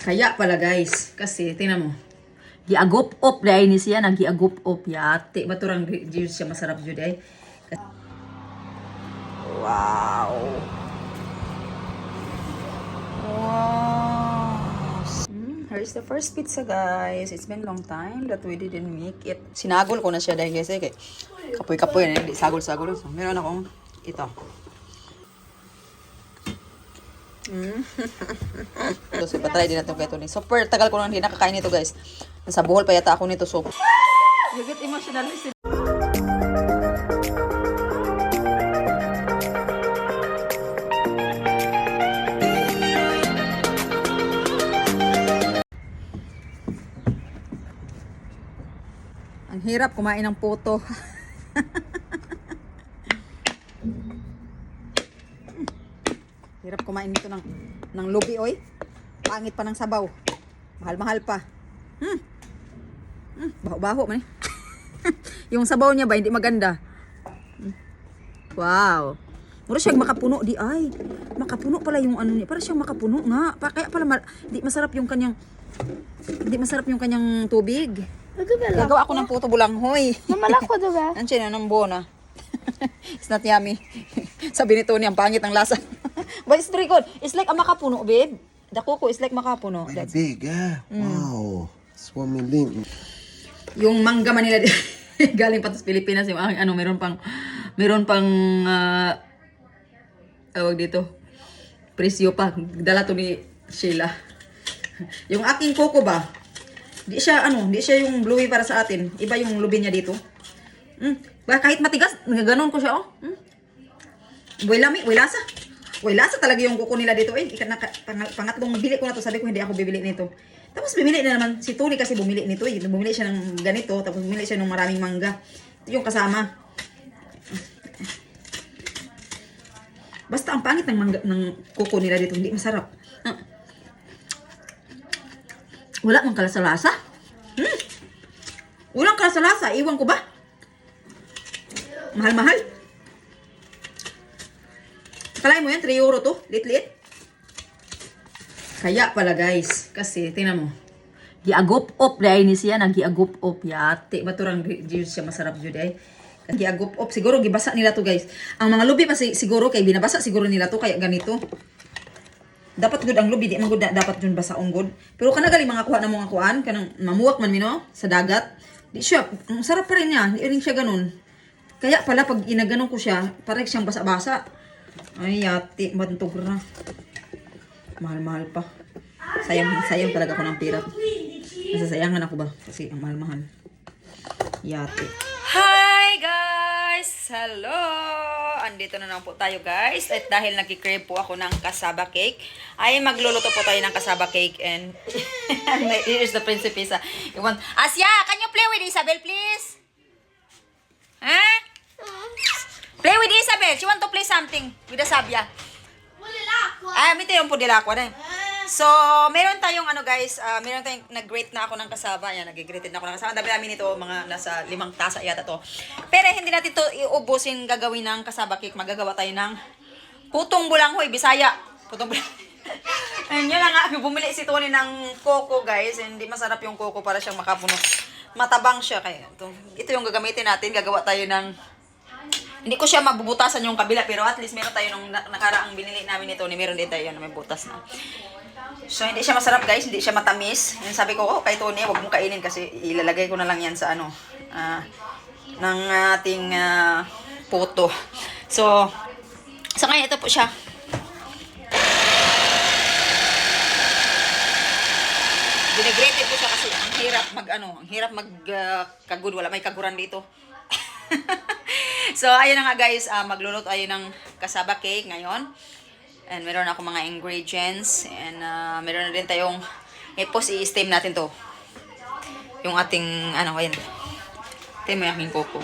Kaya pala guys, kasi tingnan mo. Giagop-op dahil ni siya, nagiagop-op yate. Maturang juice siya masarap jud ay. Wow. Wow. Here's the first pizza guys. It's been long time that we didn't make it. Sinagol ko na siya dahil guys kay kapoy-kapoy na hindi sagol-sagol. So, meron akong ito. So, patry din natin kaya ito. Super tagal ko nang hindi nakakain nito guys. Nasa Bohol pa yata ako nito. So, you get emotionally. Ang hirap kumain ng puto. Hirap kumain nito ng lubi, oy. Pangit pa ng sabaw. Mahal-mahal pa. Baho-baho man eh. Yung sabaw niya ba, hindi maganda. Wow. Mura siyang makapuno di ay. Makapuno pala yung ano niya. Para siyang makapuno nga. Kaya pala hindi masarap yung kanyang tubig. Gagawa ako ng puto bulanghoy. Mamalak ko diba? Andiyan na ng bona. It's not yummy. Sabi ni Tony, ang pangit ng lasa. But it's very good. It's like a makapuno, babe. The coco is like makapuno. That's big, ah. Wow. Swimming. Yung mangga Manila galing pa to sa Pilipinas yung ano meron pang tawag dito presyo pa dala to ni Sheila. Yung aking coco ba di siya yung bluey para sa atin, iba yung lubi niya dito. Kahit matigas ganoon ko siya Way lasa talaga yung coco nila dito pangatlong bili ko na to, sabi ko hindi ako bibili nito. Tapos bumili na naman si Tony kasi bumili nito bumili siya ng ganito, tapos bumili siya ng maraming mangga. Ito yung kasama. Basta ang pangit ng mangga ng coco nila dito, hindi masarap. Wala mang kalasa-lasa. Walang kalasa-lasa, iwan ko ba? Mahal-mahal. Kalay mo yan, 3 euro to, lit-lit. Kaya pala guys, kasi tingnan mo. Giagop-op dahil ni siya, nagiagop-op yate. Maturang juice siya masarap jud ay. Giagop-op siguro gibasa nila to guys. Ang mga lubi pa siguro kay binabasa siguro nila to kaya ganito. Dapat good ang lubi, di man good dapat jud basaong good. Pero kana gali mga kuha na mga kuan kanang mamuwak man mino sa dagat. Di siya, ang sarap pa rin niya, di rin siya ganun. Kaya pala pag inaganon ko siya, parang siyang basa-basa. Ay yate, matutog na. Mahal-mahal pa. Sayang talaga ako ng pera. Nasasayangan ako ba? Kasi ang mahal-mahal. Yate. Hi guys! Hello! Andito na lang po tayo guys. At dahil nagkikrave po ako ng cassava cake, ay magluluto po tayo ng cassava cake. And here's the princess. Asya, can you play with Isabel please? Huh? Play with Isabel. She want to play something with Asabia. Mito yung pudilakwa na. So, meron tayong guys, meron tayong nag-grate na ako ng cassava. Yan, nag-grated na ako ng cassava. Ang dami namin ito, mga nasa 5 tasa yata to. Pero hindi natin to iubusin gagawin ng cassava cake. Magagawa tayo ng putong bulanghoy, Bisaya. Putong bulanghoy. Ayun, yun nga, bumili si Tony ng coco guys. Hindi masarap yung coco para siyang makapuno. Matabang siya. Kaya ito yung gagamitin natin. Gagawa tayo ng... Hindi ko siya mabubutasan yung kabila, pero at least meron tayo nung nakaraang binili namin ito. Meron din tayo na may butas na. So, hindi siya masarap guys, hindi siya matamis. Yung sabi ko, kay Tony, huwag mong kainin kasi ilalagay ko na lang yan sa ng ating puto. So, ngayon ito po siya. Binigrated ko siya kasi ang hirap kagud, wala may kaguran dito. So, ayun na nga guys, magluluto tayo ng cassava cake ngayon. And meron ako mga ingredients. And meron na din tayong, ipos i-steam natin to. Yung ating, ayun. Ito yung aking coco.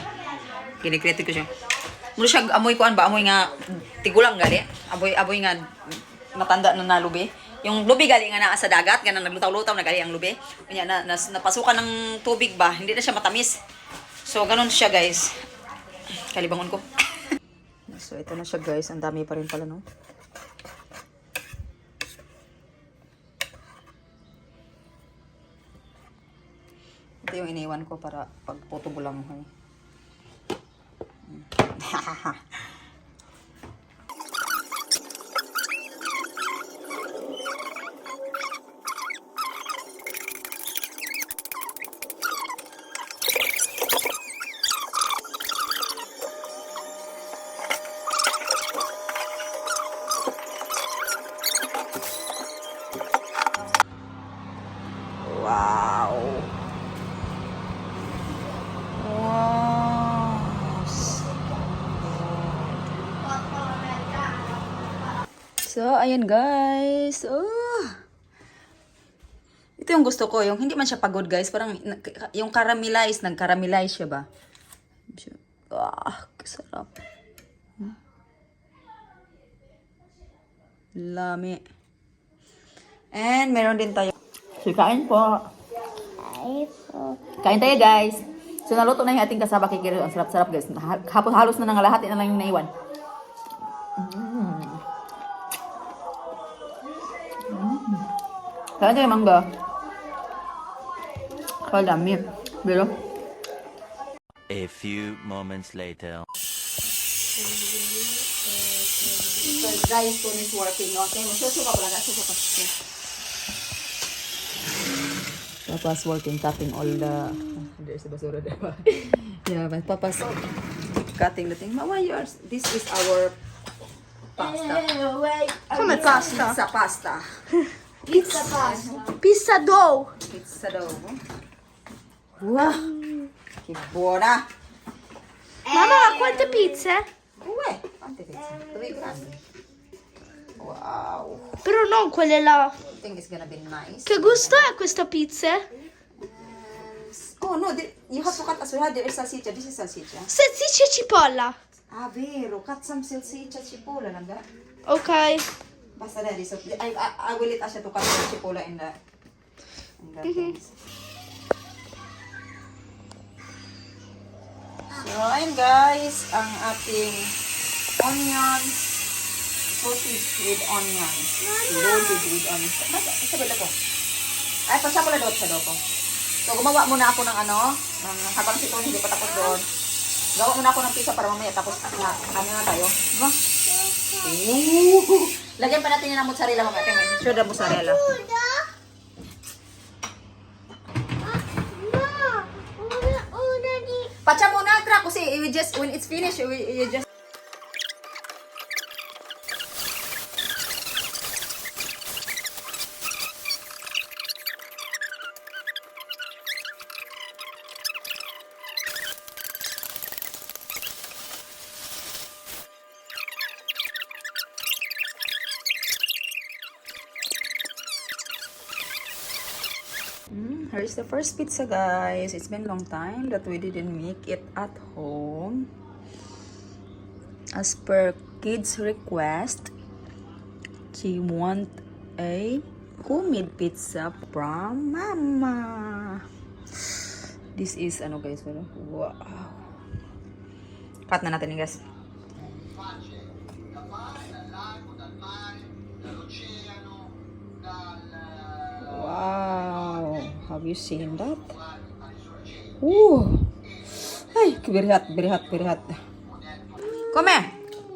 Kinikrete ko siya. Mula siya, amoy ko, amoy nga, tigulang gali. Amoy nga, matanda na lubi. Yung lubi gali nga na sa dagat, ganang naglutaw-lutaw na gali ang lubi. Kanya, napasukan ng tubig ba, hindi na siya matamis. So, ganun siya guys. Kalibangon ko. So, ito na siya guys. Ang dami pa rin pala, no? Ito yung iniwan ko para pag puto bulang mo. Wow. Wow. So, ayan guys. Oh. Ito yung gusto ko. Yung hindi man siya pagod guys. Parang yung caramelize. Nag-caramelize siya ba? Ah, kasarap. Lami. And meron din tayo. So, kain po. Kain tayo guys. So, naluto na yung ating kasaba kikiri. Ang sarap-sarap guys. Halos na ng lahat. Ito na lang yung naiwan. Kain tayo mangga. Dami. Pero, A few moments later. so guys, phone is working. Okay, magsusuka pala. Susuka. Papa's working, cutting all the... There's the basura diba? Yeah, but Papa's cutting the thing. Mama, yours. This is our pasta. Come pasta? Pizza pasta. Pizza pasta. Pizza dough. Pizza dough. Wow. Che buona. Mamma, quante pizze? Uè, quante pizze? Due grandi. Wow. Però non quelle là. I think it's gonna be nice. Che gusto è questa pizza? Oh no, you have to cut as well. There is salsiccia. This is salsiccia. Salsiccia e cipolla. Ah, vero. Cut some salsiccia, cipolla lang ga. Ok. Basta na so I will it asya to cut the cipolla in the things. So, ayun guys, ang ating onions, sausage with onions. Loaded with onions. Sabi ko. Ay, pasya pala doon sa doko. So, gumawa muna ako ng habang si Tony hindi pa tapos doon. Gawa muna ako ng pizza para mamaya tapos na tayo. Diba? Lagyan pa natin yung mozzarella mamaya. Okay, sure the mozzarella. Pacha muna, tra, kasi when it's finished, you just... Here's the first pizza, guys. It's been a long time that we didn't make it at home. As per kids' request, she want a homemade pizza from Mama. This is guys, wow. Cut na natin guys. Wow, have you seen that? Ooh. Ay, very hot, very hot, very hot. Come.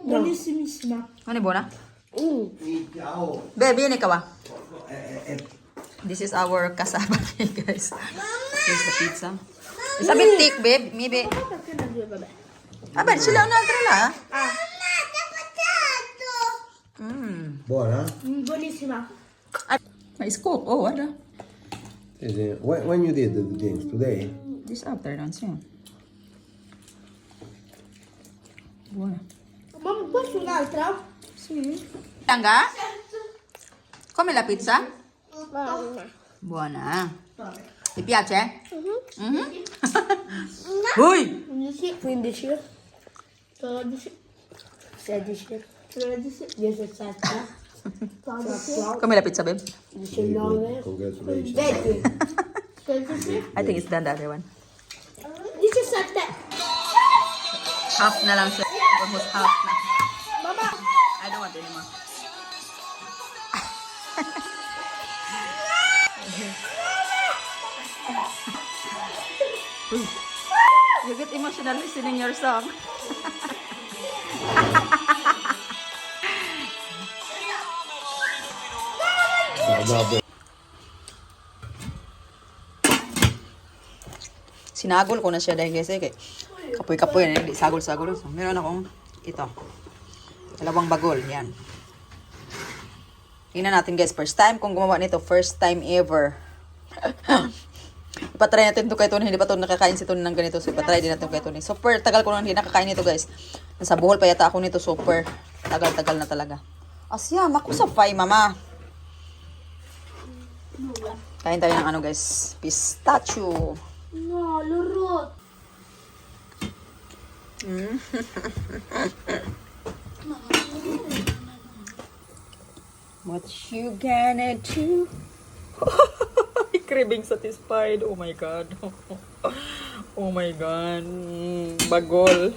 Buonissimissima. Ano buona? Be, vieni ka ba? This is our kasaba, guys. Here's the pizza. It's a bit thick, babe. Maybe. Perché non due, vabbè. Vabbè, ce l'ho un'altra là. Ah. Buona? Buonissima. Ma it's cooked. Oh, what? When you did the things today? This afternoon, yeah. Buona. Mamma, posso un'altra? Sì. Tanga? Come la pizza? Buona. Buona. Ti piace? Ui! 11, 15, 12, 16, 13, 17, 18, Come la pizza, babe? 19, Congratulations. 20, 26, I think it's done the other one. 17. Half na lang siya. Almost half na. Mamma, I don't want anymore. You get emotional listening your song. Sinagol ko na siya dahil kasi kay kapoy-kapoy na hindi sagol-sagol. So, meron akong ito. Dalawang bagol, yan. Tingnan natin guys, first time kong gumawa nito, first time ever. Ipatry natin ito kay Tony, hindi pa ito nakakain si Tony ng ganito. So ipatry din natin kay Tony. Super tagal ko nang hindi nakakain nito guys. Nasa Bohol pa yata ako nito, super tagal-tagal na talaga. Asyam, ako sa pie, mama. Kain tayo ng ano guys, pistachio. No, lurot. What you gonna do? Craving satisfied. Oh my God. Oh my God. Bagol.